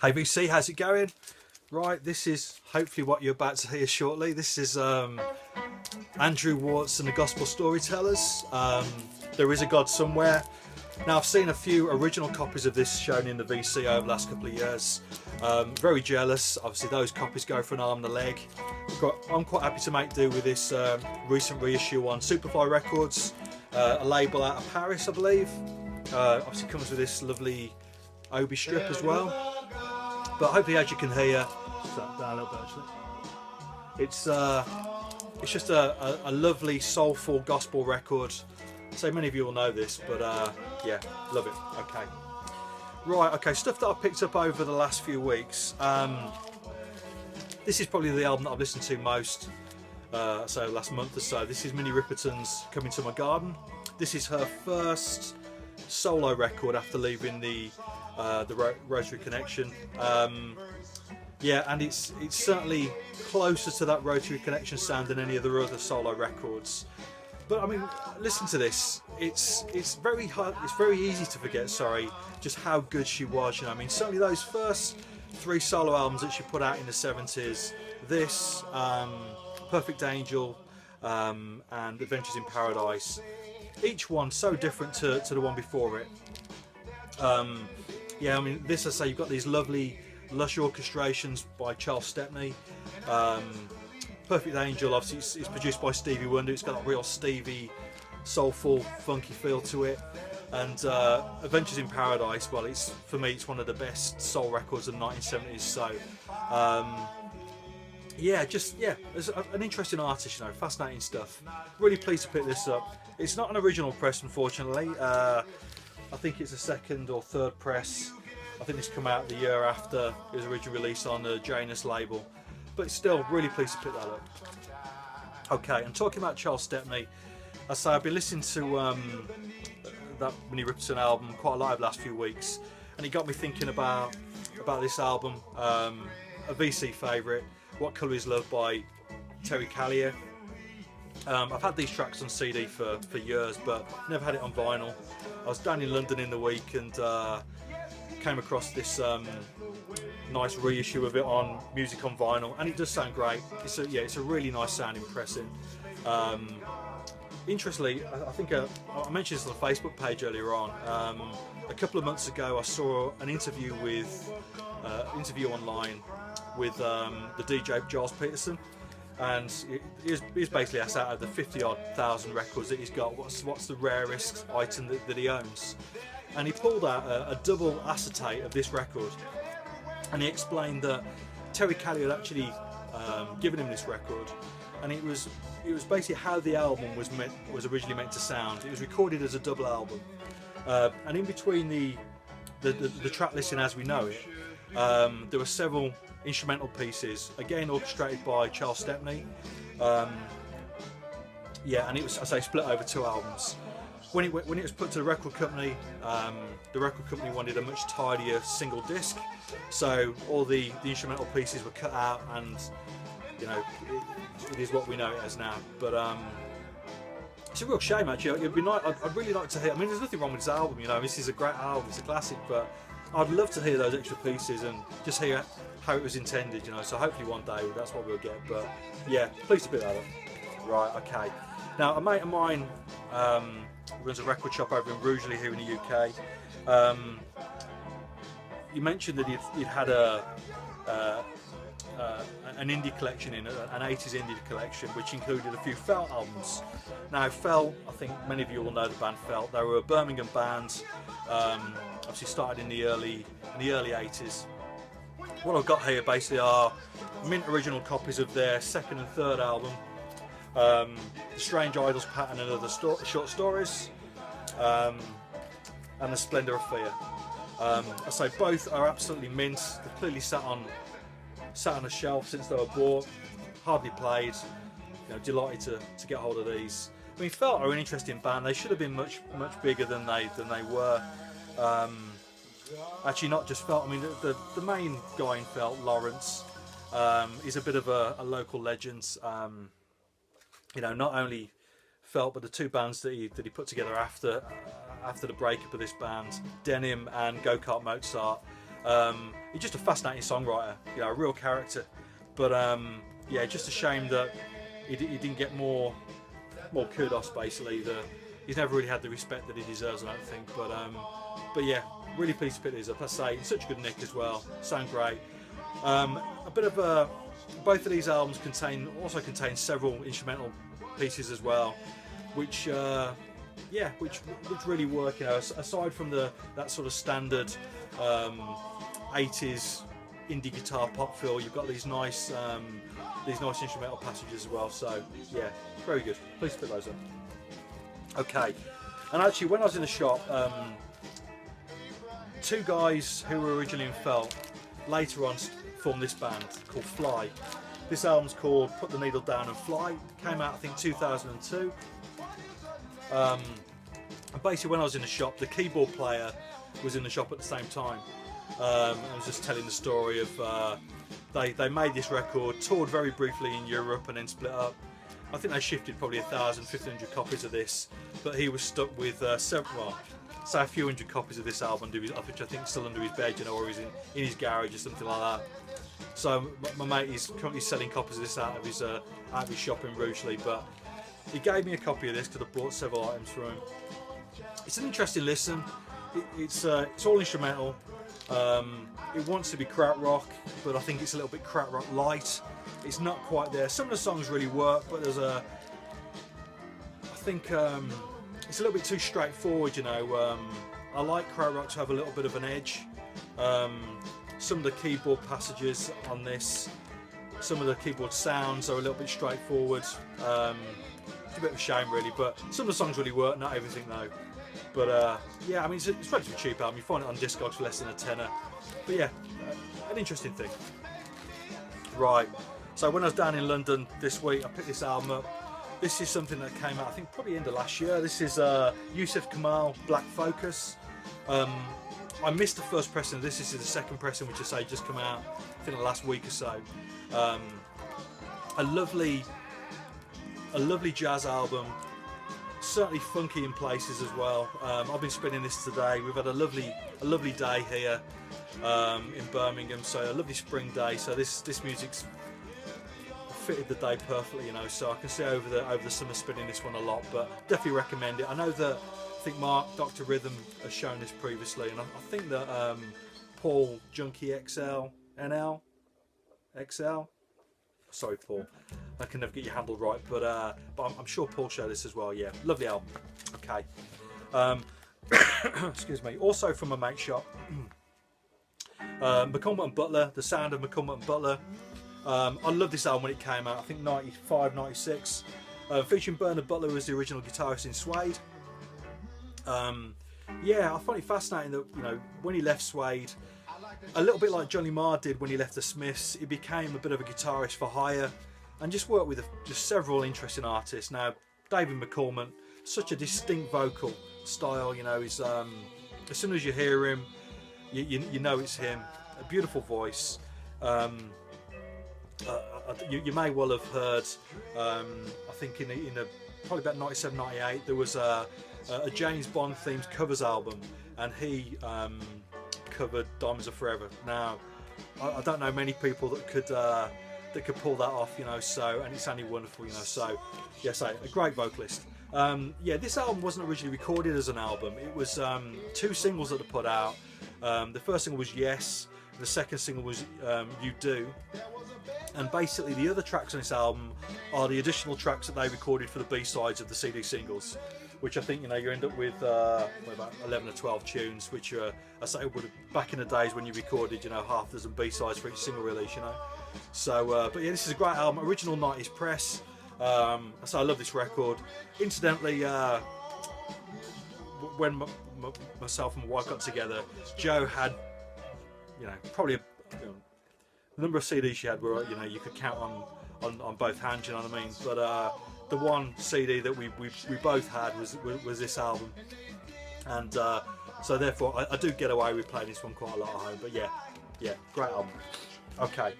Hey VC, how's it going? Right, this is hopefully what you're about to hear shortly. This is Andrew Warts and the Gospel Storytellers. There is a God somewhere. Now, I've seen a few original copies of this shown in the VC over the last couple of years. Very jealous. Obviously, those copies go for an arm and a leg. I'm quite happy to make do with this recent reissue on Superfly Records, a label out of Paris, I believe. Obviously, comes with this lovely Obi strip as well. But hopefully, as you can hear, down a little bit actually. It's just a lovely soulful gospel record. So many of you will know this, but yeah, love it. Okay, right. Okay, stuff that I've picked up over the last few weeks. This is probably the album that I've listened to most. So last month or so. This is Minnie Riperton's "Coming to My Garden." This is her first solo record after leaving the Rotary Connection. Yeah, and it's certainly closer to that Rotary Connection sound than any of the other solo records. But I mean, listen to this. It's very hard. It's very easy to forget. Sorry, just how good she was. You know, I mean, certainly those first 3 solo albums that she put out in the 70s. This, Perfect Angel, and Adventures in Paradise. Each one so different to the one before it. Yeah, I mean, this, I say, you've got these lovely, lush orchestrations by Charles Stepney. Perfect Angel, obviously, it's produced by Stevie Wonder. It's got a real Stevie, soulful, funky feel to it. And Adventures in Paradise, well, for me, it's one of the best soul records of the 1970s. So, yeah, it's an interesting artist, you know, fascinating stuff. Really pleased to pick this up. It's not an original press, unfortunately. I think it's a second or third press. I think this came out the year after it was originally released on the Janus label. But still, really pleased to pick that up. Okay, and talking about Charles Stepney, I say I've been listening to that Minnie Riperton album quite a lot over the last few weeks, and it got me thinking about this album, a VC favourite, What Colour Is Love by Terry Callier. I've had these tracks on CD for years, but never had it on vinyl. I was down in London in the week and came across this nice reissue of it on Music on Vinyl, and it does sound great. It's a really nice sounding pressing. Interestingly, I think I mentioned this on the Facebook page earlier on. A couple of months ago, I saw an interview online with the DJ Giles Peterson. And he's basically asked, out of the 50-odd thousand records that he's got, what's the rarest item that he owns? And he pulled out a double acetate of this record, and he explained that Terry Callier had actually given him this record, and it was basically how the album was originally meant to sound. It was recorded as a double album, and in between the track listing as we know it, there were several instrumental pieces, again orchestrated by Charles Stepney. Yeah, and it was, I say, split over 2 albums. When it was put to the record company wanted a much tidier single disc, so all the instrumental pieces were cut out, and you know, it is what we know it as now. But it's a real shame, actually. It'd be nice. I'd really like to hear. I mean, there's nothing wrong with this album, you know. This is a great album. It's a classic, but I'd love to hear those extra pieces and just hear how it was intended, you know. So hopefully one day that's what we'll get. But yeah, pleased to pick that up. Right, okay. Now, a mate of mine runs a record shop over in Rugeley here in the UK. You mentioned that he'd had an indie collection an 80s indie collection, which included a few Felt albums. Now, Felt, I think many of you will know the band Felt. They were a Birmingham band, obviously started in the early 80s. What I've got here basically are mint original copies of their second and third album, The Strange Idols Pattern and Other Short Stories, and The Splendour of Fear. I say both are absolutely mint. They're clearly sat on a shelf since they were bought, hardly played. You know, delighted to get hold of these. I mean, Felt are an interesting band. They should have been much bigger than they were. Actually, not just Felt. I mean, the main guy in Felt, Lawrence, is a bit of a local legend. You know, not only Felt, but the 2 bands that he put together after the breakup of this band, Denim and Go Kart Mozart. he's just a fascinating songwriter, you know, a real character. But yeah, just a shame that he didn't get more kudos. Basically, he's never really had the respect that he deserves, I don't think. But yeah, really pleased to pick these up. I say, in such good nick as well. Sound great. A bit of both of these albums also contain several instrumental pieces as well, which yeah, which really work. You know, aside from that sort of standard 80s indie guitar pop feel, you've got these nice instrumental passages as well. So yeah, very good. Please put those up. Okay, and actually, when I was in the shop, two guys who were originally in Felt later on formed this band called Fly. This album's called Put the Needle Down and Fly. Came out, I think, 2002. And basically, when I was in the shop, the keyboard player was in the shop at the same time. I was just telling the story of they made this record, toured very briefly in Europe, and then split up. I think they shifted probably 1,000, 1,500 copies of this, but he was stuck with several, say a few hundred copies of this album, which I think is still under his bed, you know, or he's in his garage or something like that. So my mate is currently selling copies of this out of his shop in Rugeley, but he gave me a copy of this because I bought several items for him. It's an interesting listen. It's all instrumental. It wants to be krautrock, but I think it's a little bit krautrock light. It's not quite there. Some of the songs really work, but I think it's a little bit too straightforward, you know. I like krautrock to have a little bit of an edge. Some of the keyboard passages on this, some of the keyboard sounds are a little bit straightforward. It's a bit of a shame really, but some of the songs really work, not everything though. But yeah, I mean, it's relatively cheap album. You find it on Discogs for less than a tenner. But yeah, an interesting thing. Right, so when I was down in London this week, I picked this album up. This is something that came out, I think, probably end of last year. This is Yusuf Kamal, Black Focus. I missed the first pressing of this. This is the second pressing, which I say just come out, I think, the last week or so. A lovely jazz album. Certainly funky in places as well. I've been spinning this today. We've had a lovely day here in Birmingham, so a lovely spring day. So this music's fitted the day perfectly, you know. So I can see over the summer spinning this one a lot, but definitely recommend it. I know that I think Mark, Dr. Rhythm, has shown this previously, and I think that Paul Junkie XL. Sorry, Paul. I can never get your handle right, but I'm sure Paul showed this as well. Yeah, lovely album. Okay. Excuse me. Also from a mate shop, Combat Butler, the sound of Combat Butler. I love this album when it came out. I think 95, 96. Featuring Bernard Butler as the original guitarist in Suede. Yeah, I find it fascinating that, you know, when he left Suede, a little bit like Johnny Marr did when he left the Smiths, he became a bit of a guitarist for hire and just worked with just several interesting artists. Now, David McCallman, such a distinct vocal style, you know, he's, as soon as you hear him, you know it's him. A beautiful voice. You may well have heard, I think in probably about 97, 98, there was a James Bond themed covers album, and he covered Diamonds Are Forever. Now, I don't know many people that could pull that off, you know. So, and it sounded wonderful, you know. So, yes, a great vocalist. Yeah, this album wasn't originally recorded as an album. It was two singles that they put out. The first single was Yes. The second single was You Do. And basically, the other tracks on this album are the additional tracks that they recorded for the B-sides of the CD singles, which I think, you know, you end up with about 11 or 12 tunes, which are, I say, back in the days when you recorded, you know, half a dozen B-sides for each single release, you know. So, but yeah, this is a great album, original 90s press. So I love this record. Incidentally, when myself and my wife got together, Joe had, you know, probably the number of CDs she had were, you know, you could count on both hands, you know what I mean. But the one CD that we both had was this album, and so therefore I do get away with playing this one quite a lot at home. But yeah, great album. Okay,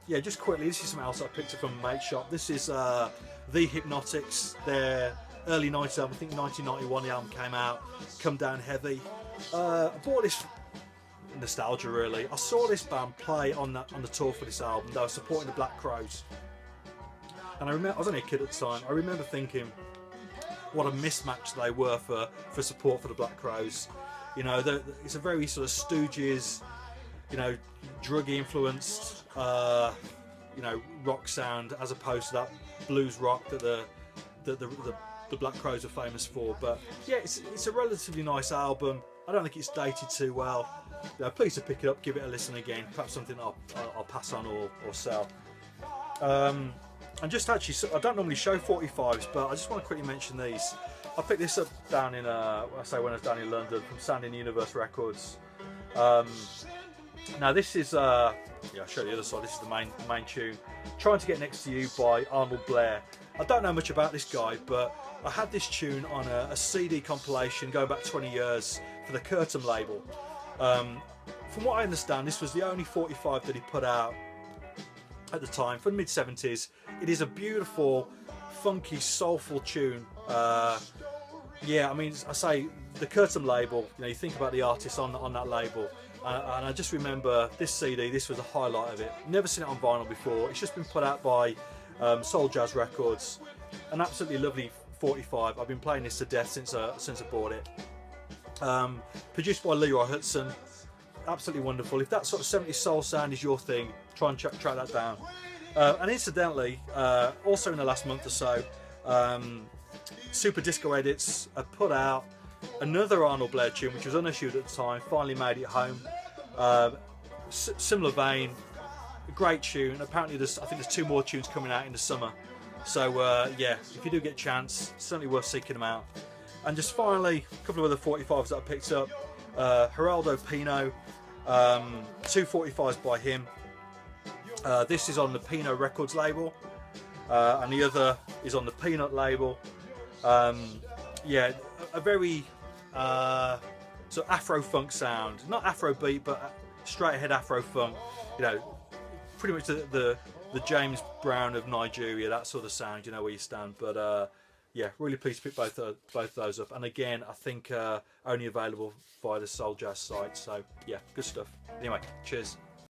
yeah, just quickly, this is something else I picked up from a mate shop. This is The Hypnotics, their early 90s album. I think 1991 the album came out. Come Down Heavy. I bought this nostalgia really. I saw this band play on the tour for this album. They were supporting the Black Crowes, and I remember I was only a kid at the time. I remember thinking what a mismatch they were for support for the Black Crowes. You know, it's a very sort of Stooges, you know, druggy influenced, you know, rock sound, as opposed to that blues rock that the Black Crowes are famous for. But yeah, it's a relatively nice album. I don't think it's dated too well. You know, please to pick it up, give it a listen again. Perhaps something I'll pass on or sell. And just actually, I don't normally show 45s, but I just want to quickly mention these. I picked this up down in, when I was down in London, from Sound in the Universe Records. Now this is, yeah, I'll show you the other side. This is the main tune. Trying to Get Next to You by Arnold Blair. I don't know much about this guy, but I had this tune on a CD compilation going back 20 years for the Curtain label. From what I understand, this was the only 45 that he put out at the time, for the mid-70s. It is a beautiful, funky, soulful tune. Yeah, I mean, I say the Curtain label, you know, you think about the artists on that label, and I just remember this CD, this was a highlight of it. Never seen it on vinyl before. It's just been put out by Soul Jazz Records. An absolutely lovely 45. I've been playing this to death since I bought it. Produced by Leroy Hudson. Absolutely wonderful. If that sort of 70s soul sound is your thing, try and track that down. And incidentally, also in the last month or so, Super Disco Edits have put out another Arnold Blair tune, which was unissued at the time, finally made it home. Similar vein, great tune. Apparently I think there's 2 more tunes coming out in the summer. So yeah, if you do get a chance, certainly worth seeking them out. And just finally, a couple of other 45s that I picked up. Geraldo Pino, 2 45s by him. This is on the Pino Records label, and the other is on the Peanut label. Yeah, a very sort of Afro funk sound, not Afro beat, but straight ahead Afro funk. You know, pretty much the James Brown of Nigeria, that sort of sound. You know where you stand. But yeah, really pleased to pick both those up. And again, I think only available via the Soul Jazz site. So yeah, good stuff. Anyway, cheers.